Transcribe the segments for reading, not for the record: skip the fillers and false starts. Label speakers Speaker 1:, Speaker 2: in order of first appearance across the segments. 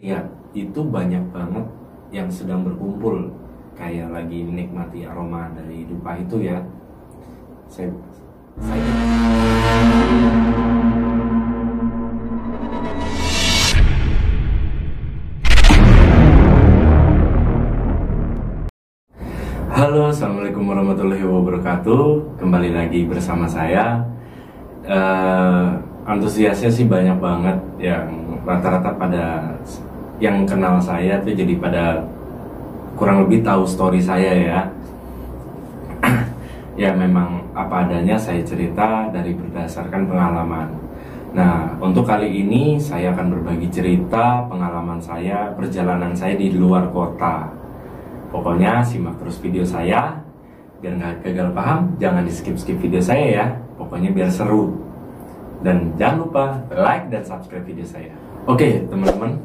Speaker 1: Ya, itu banyak banget yang sedang berkumpul, kayak lagi menikmati aroma dari dupa itu ya. Saya Halo, assalamualaikum warahmatullahi wabarakatuh. Kembali lagi bersama saya. Antusiasnya sih banyak banget, yang rata-rata pada yang kenal saya tuh jadi pada kurang lebih tahu story saya ya. Ya memang apa adanya, saya cerita dari berdasarkan pengalaman. Nah, untuk kali ini saya akan berbagi cerita pengalaman saya, perjalanan saya di luar kota. Pokoknya simak terus video saya, biar nggak gagal paham. Jangan di skip video saya ya, pokoknya biar seru. Dan jangan lupa like dan subscribe video saya. Oke teman-teman,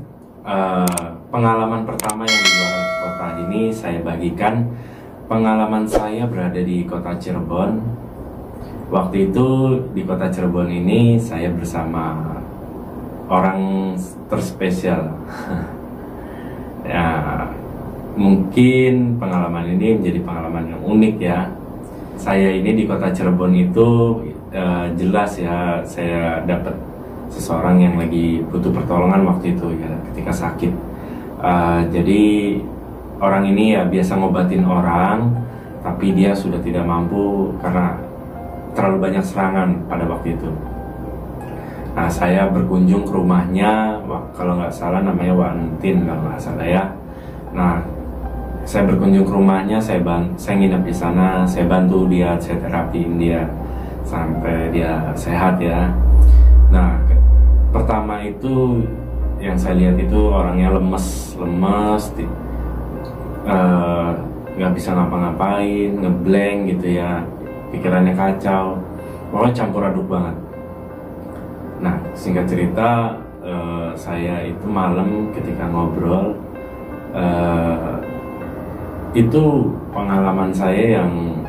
Speaker 1: pengalaman pertama yang di luar kota ini saya bagikan. Pengalaman saya berada di kota Cirebon. Waktu itu di kota Cirebon ini saya bersama orang terspesial. Ya, mungkin pengalaman ini menjadi pengalaman yang unik ya. Saya ini di kota Cirebon itu jelas ya, saya dapat seseorang yang lagi butuh pertolongan waktu itu ya, ketika sakit. Jadi orang ini ya biasa ngobatin orang, tapi dia sudah tidak mampu karena terlalu banyak serangan pada waktu itu. Nah, saya berkunjung ke rumahnya, kalau nggak salah namanya Wantin kalau nggak salah ya. Nah, saya berkunjung ke rumahnya, saya nginep di sana, saya bantu dia, saya terapiin dia sampai dia sehat ya. Nah, pertama itu yang saya lihat itu orangnya lemes, nggak bisa ngapa-ngapain, ngeblank gitu ya, pikirannya kacau, pokoknya campur aduk banget. Nah, singkat cerita, saya itu malam ketika ngobrol, itu pengalaman saya yang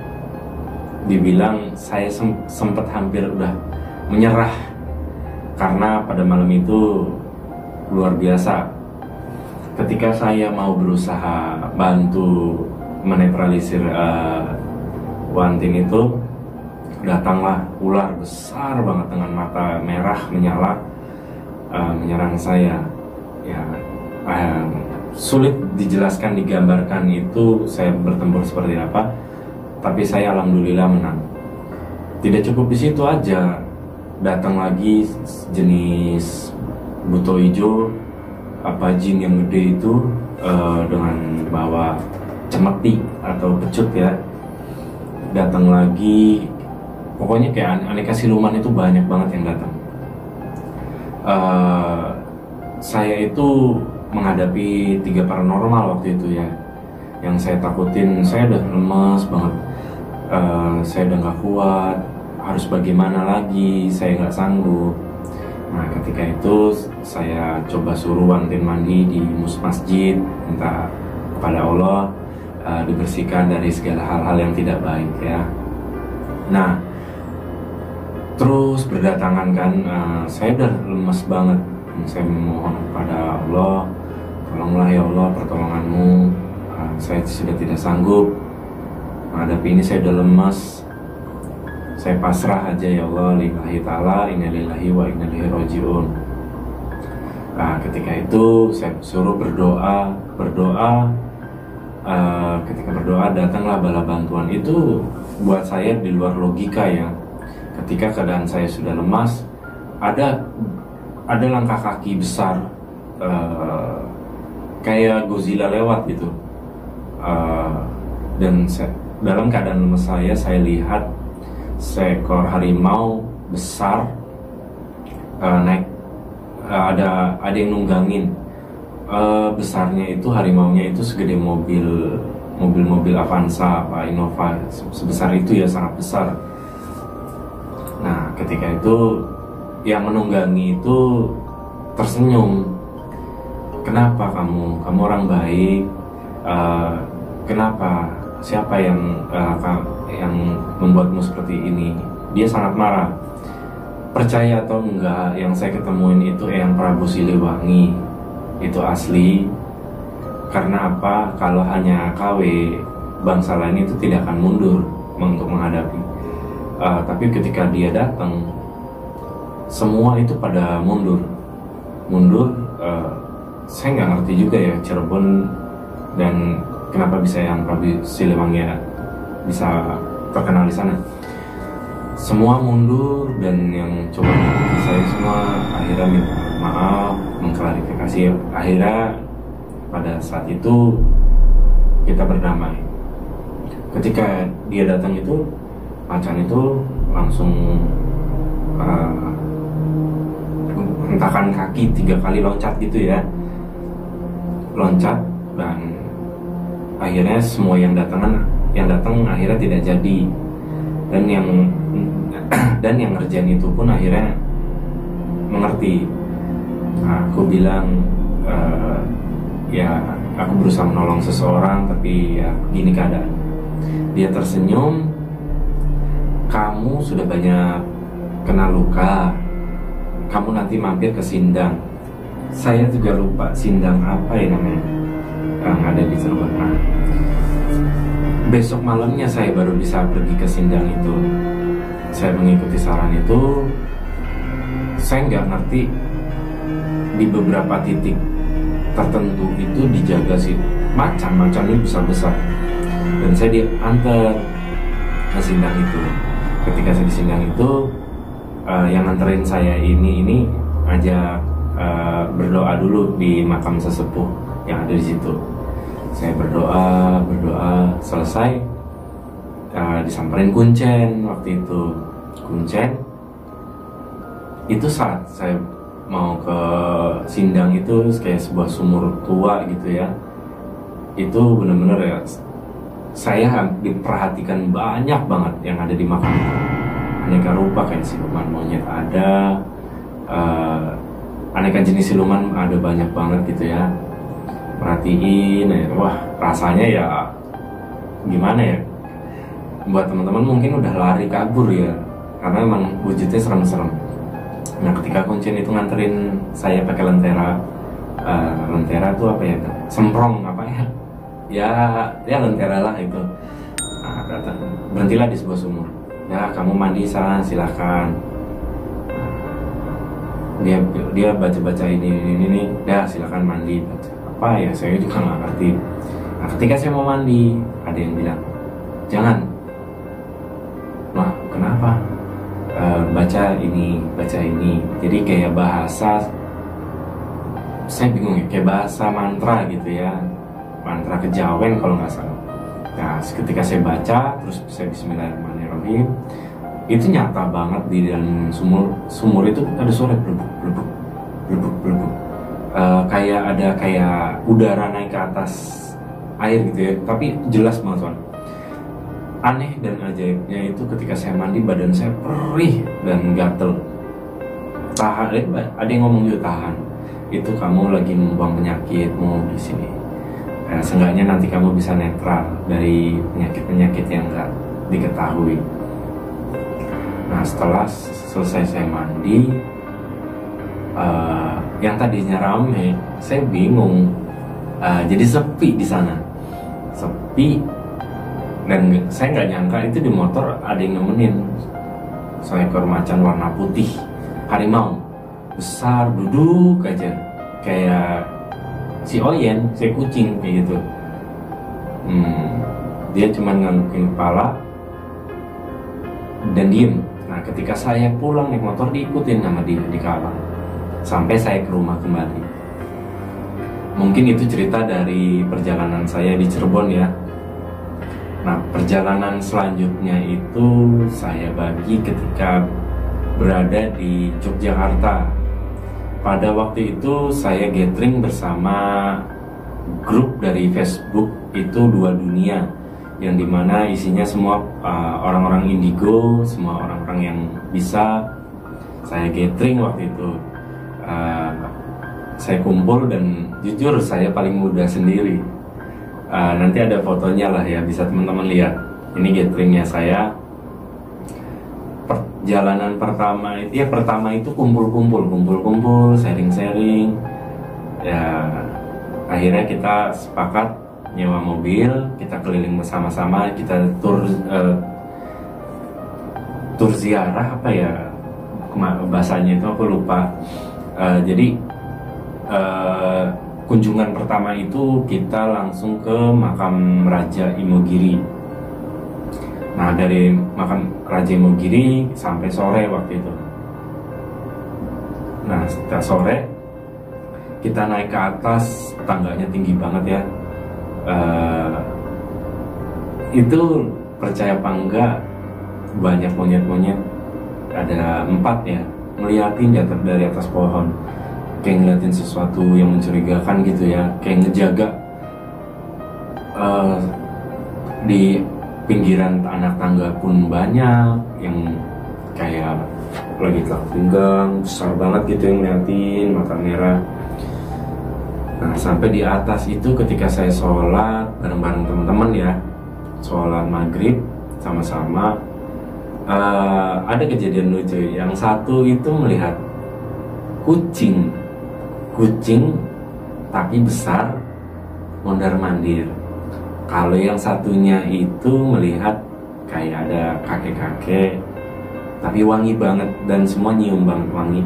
Speaker 1: dibilang saya sempat hampir udah menyerah, karena pada malam itu luar biasa. Ketika saya mau berusaha bantu menetralisir Wantin itu, datanglah ular besar banget dengan mata merah menyala, menyerang saya ya. Sulit dijelaskan, digambarkan itu saya bertempur seperti apa, tapi saya alhamdulillah menang. Tidak cukup di situ aja, datang lagi jenis buto hijau, apa jin yang gede itu, dengan bawa cemeti atau pecut ya. Datang lagi, pokoknya kayak aneka siluman itu banyak banget yang datang. Saya itu menghadapi 3 paranormal waktu itu ya. Yang saya takutin, saya udah lemas banget, saya udah gak kuat, harus bagaimana lagi, saya gak sanggup. Nah, ketika itu saya coba suruh Wantin mandi di masjid, minta kepada Allah dibersihkan dari segala hal-hal yang tidak baik ya. Nah, terus berdatangan kan, saya udah lemas banget. Saya memohon kepada Allah, tolonglah ya Allah, pertolonganmu, saya sudah tidak sanggup menghadapi ini, saya udah lemas, saya pasrah aja ya Allah, lillahi ta'ala, inna lillahi wa inna ilaihi raji'un. Nah, ketika itu saya suruh berdoa. Ketika berdoa datanglah bala bantuan. Itu buat saya di luar logika ya. Ketika keadaan saya sudah lemas, ada langkah kaki besar, kayak Godzilla lewat gitu, dan dalam keadaan lemes saya lihat seekor harimau besar naik, ada yang nunggangin. Besarnya itu harimaunya itu segede mobil Avanza apa Innova, sebesar itu ya, sangat besar. Nah, ketika itu yang menunggangi itu tersenyum. Kenapa kamu orang baik, kenapa, siapa yang membuatmu seperti ini? Dia sangat marah. Percaya atau enggak, yang saya ketemuin itu Eyang Prabu Siliwangi. itu asli. Karena apa? Kalau hanya KW, bangsa lain itu tidak akan mundur untuk menghadapi. Tapi ketika dia datang, semua itu pada mundur. Saya nggak ngerti juga ya Cirebon dan kenapa bisa yang Prabu Siliwangi bisa terkenal di sana. Semua mundur, dan yang coba mengikuti saya semua akhirnya minta maaf, mengklarifikasi. Akhirnya pada saat itu kita berdamai. Ketika dia datang itu, macan itu langsung hentakan kaki 3 kali loncat gitu ya, loncat, dan akhirnya semua yang datang akhirnya tidak jadi, dan yang ngerjain itu pun akhirnya mengerti. Aku bilang ya aku berusaha menolong seseorang, tapi ya gini keadaan. Dia tersenyum, kamu sudah banyak kena luka, kamu nanti mampir ke Sindang. Saya juga lupa Sindang apa ya namanya, yang ada di Cirebon. Besok malamnya saya baru bisa pergi ke Sindang itu. Saya mengikuti saran itu. Saya nggak ngerti di beberapa titik tertentu itu dijaga sih macan ini besar-besar, dan saya diantar ke Sindang itu. Ketika saya di Sindang itu, yang nganterin saya ini ajak berdoa dulu di makam sesepuh yang ada di situ. Saya berdoa, selesai disamperin kuncen. Waktu itu kuncen itu saat saya mau ke Sindang itu kayak sebuah sumur tua gitu ya. Itu bener-bener ya, saya diperhatikan banyak banget yang ada di makam itu. Aneka rupa, kayak siluman monyet ada, aneka jenis siluman ada banyak banget gitu ya. Perhatiin, wah rasanya ya gimana ya, buat teman-teman mungkin udah lari kabur ya, karena emang wujudnya serem-serem. Nah ketika kuncen itu nganterin saya pakai lentera, lentera tuh apa ya, semprong apa ya lentera lah itu. Nah, kata berhentilah di sebuah sumur, ya kamu mandi sana silahkan. Dia baca ini, ya silakan mandi. Apa ya, saya juga nggak ngerti. Nah ketika saya mau mandi, ada yang bilang jangan. Nah kenapa? Baca ini. Jadi kayak bahasa, saya bingung ya, kayak bahasa mantra gitu ya, mantra kejawen kalau nggak salah. Nah ketika saya baca terus saya bismillahirrahmanirrahim, itu nyata banget di dalam sumur itu ada suara blubuk. Kayak ada kayak udara naik ke atas air gitu ya, tapi jelas banget soalnya. Aneh dan ajaibnya itu ketika saya mandi, badan saya perih dan gatel. Tahan, ada yang ngomong juga tahan. Itu kamu lagi membuang penyakitmu di sini. Seenggaknya nanti kamu bisa netral dari penyakit-penyakit yang nggak diketahui. Nah setelah selesai saya mandi, yang tadinya rame, saya bingung. Jadi sepi di sana, sepi. Dan saya nggak nyangka itu di motor ada yang nemenin. Seekor macan warna putih, harimau besar, duduk aja kayak si Oyen, si kucing kayak gitu. Dia cuma ngandukin kepala dan diem. Nah ketika saya pulang naik motor, diikutin sama dia di kawal sampai saya ke rumah kembali. Mungkin itu cerita dari perjalanan saya di Cirebon ya. Nah perjalanan selanjutnya itu saya bagi ketika berada di Yogyakarta. Pada waktu itu saya gathering bersama grup dari Facebook itu Dua Dunia, yang dimana isinya semua orang-orang indigo, semua orang-orang yang bisa. Saya gathering waktu itu, saya kumpul, dan jujur saya paling muda sendiri. Nanti ada fotonya lah ya, bisa teman-teman lihat. Ini gatheringnya saya. Perjalanan pertama itu kumpul-kumpul, sharing-sharing. Ya akhirnya kita sepakat nyewa mobil, kita keliling bersama-sama, kita tur ziarah apa ya bahasanya itu aku lupa. Jadi kunjungan pertama itu kita langsung ke makam Raja Imogiri. Nah dari makam Raja Imogiri sampai sore waktu itu. Nah setelah sore kita naik ke atas, tangganya tinggi banget ya. Itu percaya apa enggak, banyak monyet-monyet, ada 4 ya, ngeliatin jatuh dari atas pohon, kayak ngeliatin sesuatu yang mencurigakan gitu ya, kayak ngejaga. Di pinggiran anak tangga pun banyak yang kayak lagi telak pinggang besar banget gitu yang ngeliatin, mata merah. Nah sampai di atas itu ketika saya sholat bareng-bareng teman-teman ya, sholat maghrib sama-sama, ada kejadian lucu. Yang satu itu melihat kucing tapi besar mondar-mandir. Kalau yang satunya itu melihat kayak ada kakek-kakek tapi wangi banget dan semua nyium banget wangi,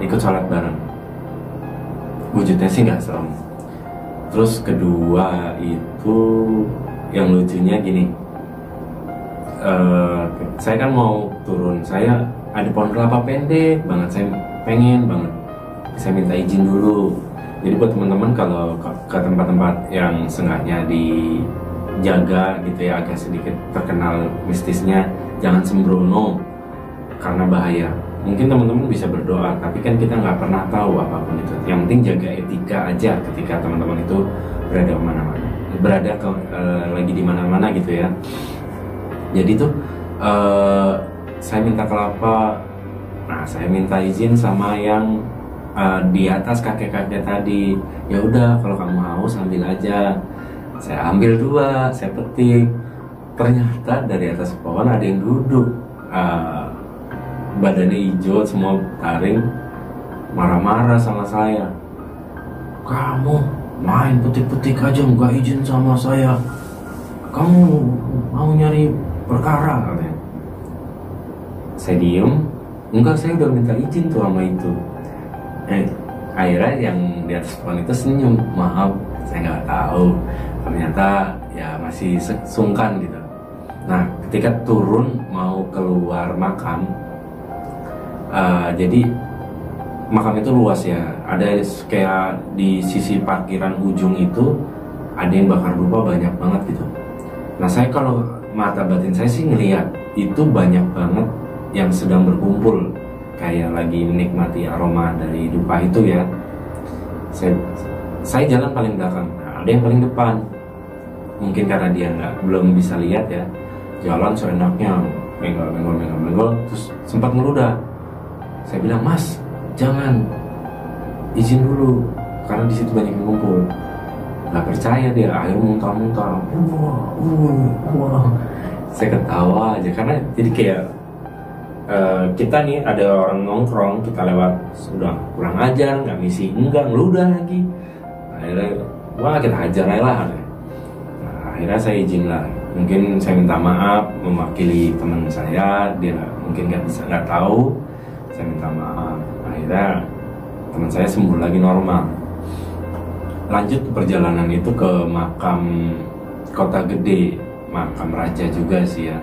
Speaker 1: ikut sholat bareng. Wujudnya sih nggak serem. Terus kedua itu yang lucunya gini, saya kan mau turun, saya ada pohon kelapa pendek banget, saya pengen banget, saya minta izin dulu. Jadi buat teman-teman kalau ke tempat-tempat yang sengaja dijaga gitu ya, agak sedikit terkenal mistisnya, jangan sembrono karena bahaya. Mungkin teman-teman bisa berdoa, tapi kan kita nggak pernah tahu apapun itu. Yang penting jaga etika aja ketika teman-teman itu berada kemana-mana, lagi di mana-mana gitu ya. Jadi tuh saya minta kelapa. Nah saya minta izin sama yang di atas kakek-kakek tadi. Ya udah kalau kamu haus ambil aja. Saya ambil 2, saya petik. Ternyata dari atas pohon ada yang duduk, badannya hijau, semua taring, marah-marah sama saya. Kamu main petik-petik aja nggak izin sama saya, kamu mau nyari perkara katanya. Saya diem, enggak, saya udah minta izin tuh sama itu. Akhirnya yang di atas pohon itu senyum, maaf saya nggak tahu. Ternyata ya masih sungkan gitu. Nah ketika turun mau keluar makam, jadi makam itu luas ya, ada kayak di sisi parkiran ujung itu ada yang bakar dupa banyak banget gitu. Nah saya kalau mata batin saya sih ngelihat itu banyak banget yang sedang berkumpul, kayak lagi menikmati aroma dari dupa itu ya. Saya jalan paling belakang, nah, ada yang paling depan. Mungkin karena dia belum bisa lihat ya, jalan seenaknya, menggol, terus sempat ngeludah. Saya bilang, Mas, jangan, izin dulu, karena di situ banyak yang kumpul. Gak percaya dia, akhirnya muntah-muntah. Wah. Saya ketawa aja, karena jadi kayak kita nih ada orang nongkrong, kita lewat, sudah kurang ajar, nggak misi, enggak, ngeludah lagi. Akhirnya, wah kita hajar aja lah. Nah, akhirnya saya izin lah. Mungkin saya minta maaf mewakili teman saya, dia mungkin nggak tahu. Saya minta maaf. Akhirnya teman saya sembuh lagi normal. Lanjut perjalanan itu ke makam Kota Gede, makam raja juga sih ya.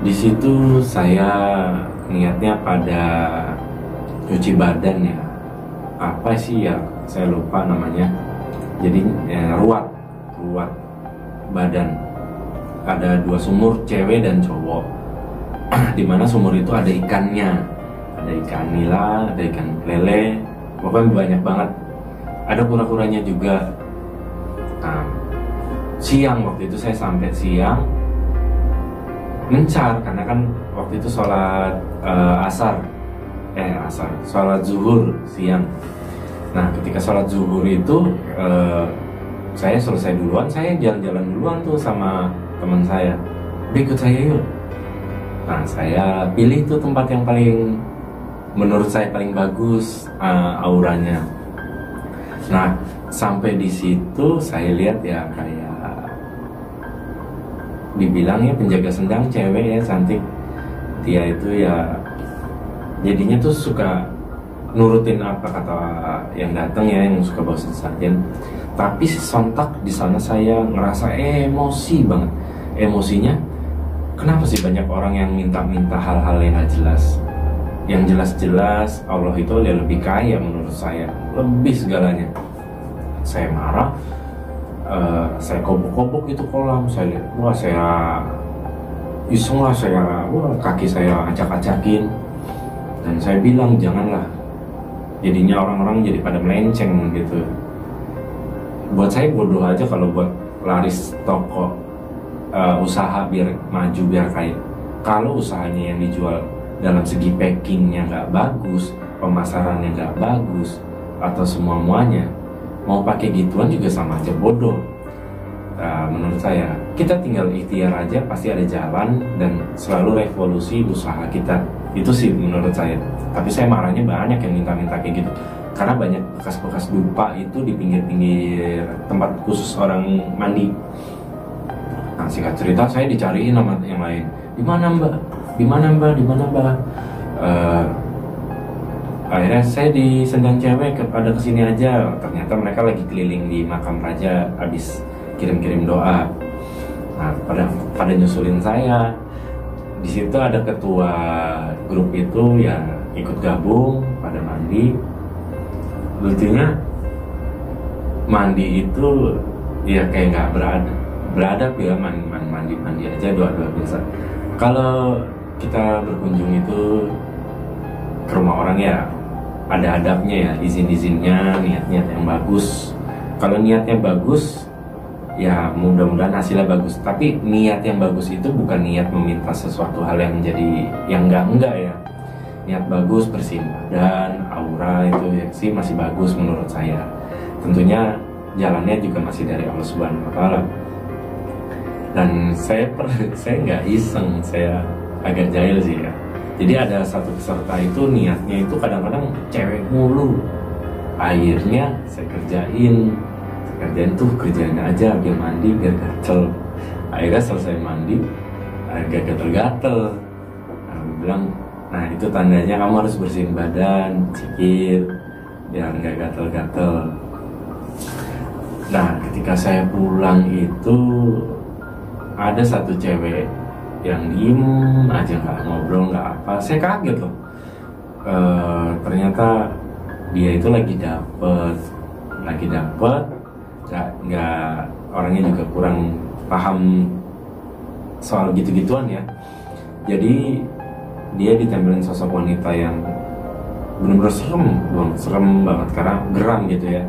Speaker 1: Di situ saya niatnya pada cuci badan ya. Apa sih ya? Saya lupa namanya. Jadi ruat badan. Ada 2 sumur, cewek dan cowok. Di mana sumur itu ada ikannya, ada ikan nila, ada ikan lele, pokoknya banyak banget. Ada kura-kuranya juga. Nah, siang waktu itu saya sampai siang mencar, karena kan waktu itu sholat sholat zuhur siang. Nah ketika sholat zuhur itu saya selesai duluan, saya jalan-jalan duluan tuh sama teman saya. Udah ikut saya yuk. Nah saya pilih tuh tempat yang paling menurut saya paling bagus auranya. Nah, sampai di situ saya lihat ya kayak dibilangnya penjaga sendang cewek ya, cantik. Dia itu ya jadinya tuh suka nurutin apa kata yang datang ya, yang suka bawa sesajen. Tapi sontak di sana saya ngerasa emosi banget. Emosinya, kenapa sih banyak orang yang minta-minta hal-hal yang gak jelas? Yang jelas-jelas Allah itu dia lebih kaya menurut saya, lebih segalanya. Saya marah, saya kobok-kobok itu kolam. Saya lihat, wah saya iseng lah, kaki saya acak-acakin. Dan saya bilang janganlah, jadinya orang-orang jadi pada melenceng gitu. Buat saya bodoh aja kalau buat laris toko, usaha biar maju biar kaya. Kalau usahanya yang dijual dalam segi packingnya nggak bagus, pemasarannya nggak bagus, atau semua-muanya mau pakai gituan juga sama aja bodoh. Menurut saya kita tinggal ikhtiar aja, pasti ada jalan, dan selalu revolusi usaha kita. Itu sih menurut saya. Tapi saya marahnya banyak yang minta-minta kayak gitu, karena banyak bekas-bekas dupa itu di pinggir-pinggir tempat khusus orang mandi. Nah, singkat cerita saya dicariin sama yang lain. Di mana mbak? Di mana mbak? Di mana mbak? Akhirnya saya di sendang cewek pada kesini aja. Ternyata mereka lagi keliling di makam raja, habis kirim-kirim doa. Nah, pada nyusulin saya. Di situ ada ketua grup itu ya ikut gabung pada mandi. Lucunya mandi itu ya kayak nggak beradab ya, mandi aja, doa biasa. Kalau kita berkunjung itu ke rumah orang ya ada adabnya ya, izin-izinnya, niat-niat yang bagus. Kalau niatnya bagus ya mudah-mudahan hasilnya bagus. Tapi niat yang bagus itu bukan niat meminta sesuatu hal yang menjadi yang enggak ya. Niat bagus, bersihin badan, aura itu ya sih masih bagus menurut saya. Tentunya jalannya juga masih dari Allah Subhanahu wa Ta'ala. Dan saya nggak iseng, saya agak jahil sih ya. Jadi ada satu peserta itu niatnya itu kadang-kadang cewek mulu. Akhirnya saya kerjain tuh, kerjain aja biar mandi biar gatel. Akhirnya selesai mandi agak gatel-gatel. Aku bilang, nah itu tandanya kamu harus bersihin badan, sikit biar nggak gatel-gatel. Nah, ketika saya pulang itu ada satu cewek yang diem aja, nggak ngobrol, nggak apa. Saya kaget loh. Ternyata dia itu lagi dapet, nggak orangnya juga kurang paham soal gitu-gituan ya. Jadi dia ditempelin sosok wanita yang benar-benar serem banget karena geram gitu ya.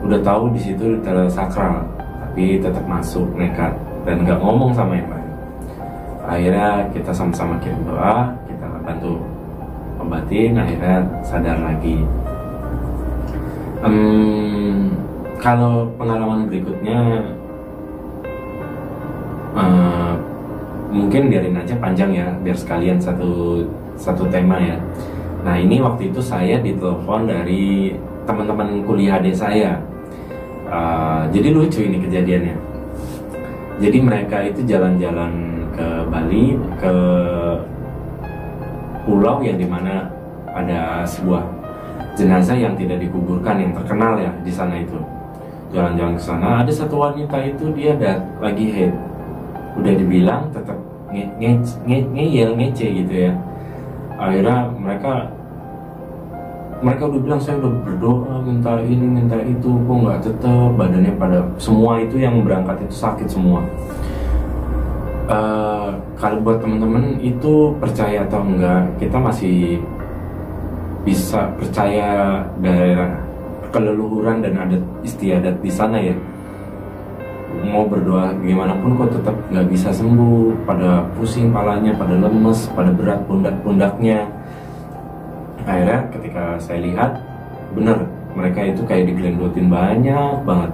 Speaker 1: Udah tahu di situ detail sakral, tapi tetap masuk nekat dan nggak ngomong sama yang lain. Akhirnya kita sama-sama kirim doa, kita bantu obatin, akhirnya sadar lagi. Kalau pengalaman berikutnya mungkin biarin aja panjang ya, biar sekalian satu tema ya. Nah, ini waktu itu saya ditelepon dari teman-teman kuliah adik saya. Jadi lucu ini kejadiannya. Jadi mereka itu jalan-jalan ke Bali, ke pulau yang dimana ada sebuah jenazah yang tidak dikuburkan, yang terkenal ya di sana itu. Jalan-jalan ke sana, ada satu wanita itu dia lagi head. Udah dibilang tetap ngeyel ngece gitu ya. Akhirnya mereka udah bilang, saya udah berdoa minta ini minta itu, kok nggak tetap, badannya pada semua itu yang berangkat itu sakit semua. Kalau buat teman-teman itu percaya atau enggak, kita masih bisa percaya dari keleluhuran dan adat istiadat di sana ya. Mau berdoa gimana pun kok tetap nggak bisa sembuh, pada pusing palanya, pada lemes, pada berat pundak-pundaknya. Akhirnya ketika saya lihat, bener mereka itu kayak digelendotin banyak banget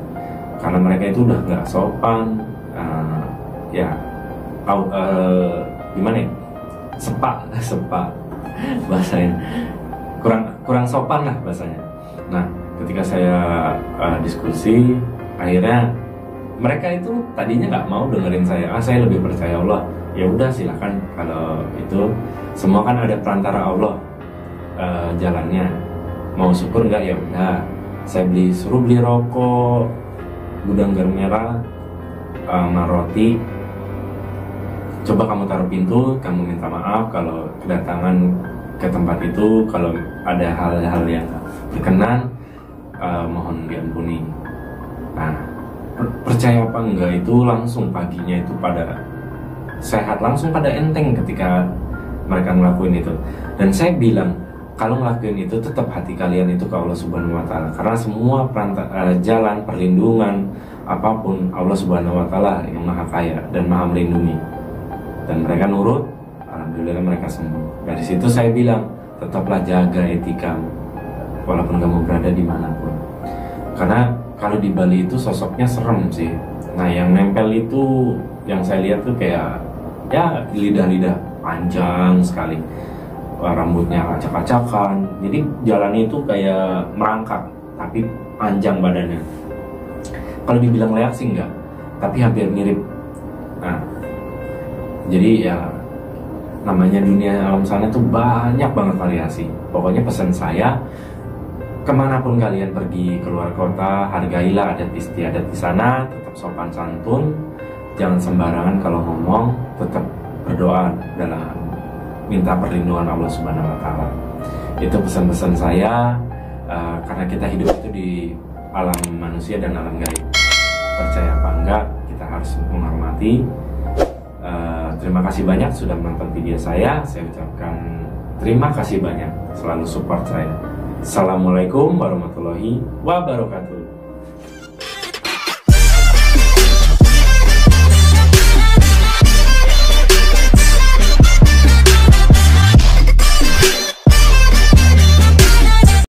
Speaker 1: karena mereka itu udah nggak sopan. Gimana ya, sepak bahasanya. kurang sopan lah bahasanya. Nah, ketika saya diskusi, akhirnya mereka itu tadinya nggak mau dengerin saya lebih percaya Allah. Ya udah silakan, kalau itu semua kan ada perantara Allah jalannya. Mau syukur nggak, ya udah, saya suruh beli rokok, gudang garam merah, sama roti. Coba kamu taruh pintu, kamu minta maaf kalau kedatangan ke tempat itu, kalau ada hal-hal yang berkenan, mohon diampuni. Nah, percaya apa enggak itu langsung paginya itu pada sehat, langsung pada enteng ketika mereka ngelakuin itu. Dan saya bilang, kalau ngelakuin itu tetap hati kalian itu ke Allah Subhanahu wa Ta'ala, karena semua jalan perlindungan apapun Allah Subhanahu wa Ta'ala yang maha kaya dan maha melindungi. Dan mereka nurut, alhamdulillah mereka sembuh. Dari situ saya bilang, tetaplah jaga etika walaupun kamu berada dimanapun. Karena kalau di Bali itu sosoknya serem sih. Nah, yang nempel itu yang saya lihat tuh kayak ya lidah-lidah panjang sekali, rambutnya acak-acakan, jadi jalannya itu kayak merangkak tapi panjang badannya. Kalau dibilang leak sih enggak, tapi hampir mirip. Nah, jadi ya namanya dunia alam sana tuh banyak banget variasi. Pokoknya pesan saya, kemanapun kalian pergi keluar kota, hargailah adat istiadat di sana, tetap sopan santun, jangan sembarangan kalau ngomong, tetap berdoa dalam minta perlindungan Allah Subhanahu wa Ta'ala. Itu pesan-pesan saya, karena kita hidup itu di alam manusia dan alam gaib. Percaya apa enggak, kita harus menghormati. Terima kasih banyak sudah menonton video saya. Saya ucapkan terima kasih banyak, selalu support saya. Assalamualaikum warahmatullahi wabarakatuh.